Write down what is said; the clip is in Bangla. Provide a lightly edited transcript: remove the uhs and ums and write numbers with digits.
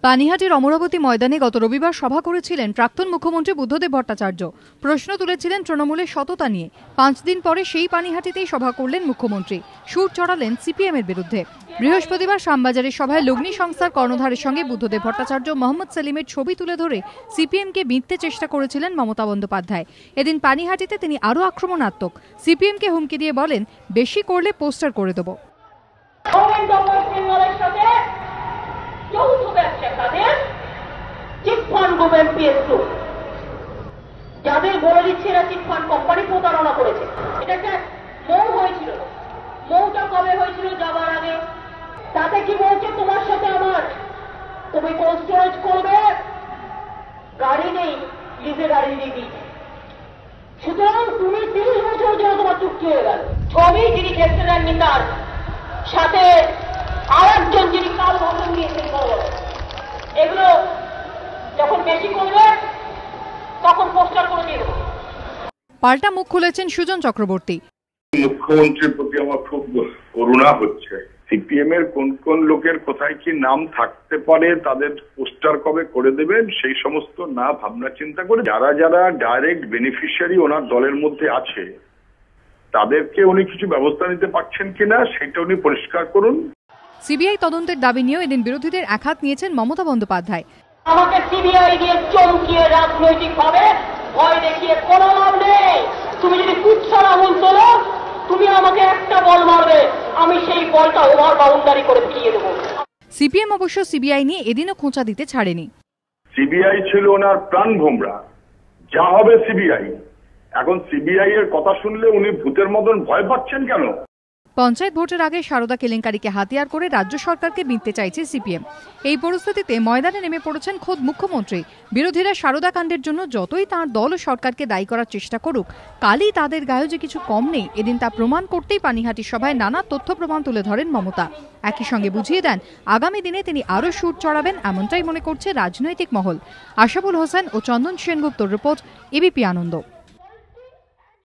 পানিহাটির অমরাবতী ময়দানে গত রবিবার সভা করেছিলেন প্রাক্তন মুখ্যমন্ত্রী বুদ্ধদেব ভট্টাচার্য। প্রশ্ন তুলেছিলেন তৃণমূলের সততা নিয়ে। 5 দিন পরে সেই পানিহাটিতেই সভা করলেন মুখ্যমন্ত্রী। সুর চড়ালেন সিপিএম এর বিরুদ্ধে। বৃহস্পতিবার শ্যামবাজারের সভায় লগ্নি সংস্থার কর্ণধারের সঙ্গে বুদ্ধদেব ভট্টাচার্য মোহাম্মদ সেলিমের ছবি তুলে ধরে সিপিএমকে বিঁধতে চেষ্টা করেছিলেন মমতা বন্দ্যোপাধ্যায়। এদিন পানিহাটিতে তিনি আরও আক্রমণাত্মক। সিপিএমকে হুমকি দিয়ে বলেন, বেশি করলে পোস্টার করে দেব। যাদের বলে দিচ্ছে এরা চিটফান্ড কোম্পানি প্রতারণা করেছে। এটা একটা মৌ হয়েছিল, মৌটা কবে হয়েছিল যাবার আগে। তাতে কি বলছে, তোমার সাথে আমার, তুমি কোল্ড স্টোরেজ করবে, গাড়ি নেই, লিজে গাড়ি দিয়ে দিচ্ছে। সুতরাং তুমি 30 বছর জন্য তোমার চুক্তি হয়ে গেল। ছবি যিনি দেখতে দেননি তার সাথে আর একজন যিনি কাল ভাষণ দিয়েছেন, এগুলো যখন বেশি করবে তখন পোস্টার করে দিয়ে দেবো। পাল্টা মুখ খুলেছেন সুজন চক্রবর্তী। মুখ্যমন্ত্রীর প্রতি আমার খুব করুণা হচ্ছে। সিপিএম এর কোন কোন লোকের কোথায় কি নাম থাকতে পারে, তাদের পোস্টার কবে করে দেবেন সেই সমস্ত না ভাবনা চিন্তা করে যারা যারা ডাইরেক্ট বেনিফিশিয়ারি ওনার দলের মধ্যে আছে তাদেরকে উনি কিছু ব্যবস্থা নিতে পারছেন কিনা সেটা উনি পরিষ্কার করুন। সিবিআই তদন্তের দাবি নিয়েও এদিন বিরোধীদের একহাত নিয়েছেন মমতা বন্দ্যোপাধ্যায়। আমাকে সিবিআই দিয়ে চমকিয়ে রাজনৈতিক ভাবে ভয় দেখিয়ে কোনো লাভ নেই। তুমি যদি কুৎসার আঙুল তোলো, তুমি আমাকে একটা বল মারবে, আমি সেই বলটা ওভার বাউন্ডারি করে ফিরিয়ে দেবো। সিপিএম অবশ্য সিবিআই নিয়ে এদিনও খোঁচা দিতে ছাড়েনি। সিবিআই ছিল ওনার প্রাণ ভোমরা, যা হবে সিবিআই। এখন সিবিআই এর কথা শুনলে উনি ভূতের মতন ভয় পাচ্ছেন কেন? পঞ্চায়েত ভোটের আগে সারদা কেলেঙ্কারিকে হাতিয়ার করে রাজ্য সরকারকে বিঁধতে চাইছে সিপিএম। এই পরিস্থিতিতে ময়দানে নেমে পড়েছেন খোদ মুখ্যমন্ত্রী। বিরোধীরা সারদা কাণ্ডের জন্য যতই তাঁর দল ও সরকারকে দায়ী করার চেষ্টা করুক, কালই তাদের গায়ে যে কিছু কম নেই এদিন তা প্রমাণ করতেই পানিহাটি সভায় নানা তথ্য প্রমাণ তুলে ধরেন মমতা। একই সঙ্গে বুঝিয়ে দেন আগামী দিনে তিনি আরও সুর চড়াবেন, এমনটাই মনে করছে রাজনৈতিক মহল। আশাফুল হোসেন ও চন্দন সেনগুপ্তর রিপোর্ট, এবিপি আনন্দ।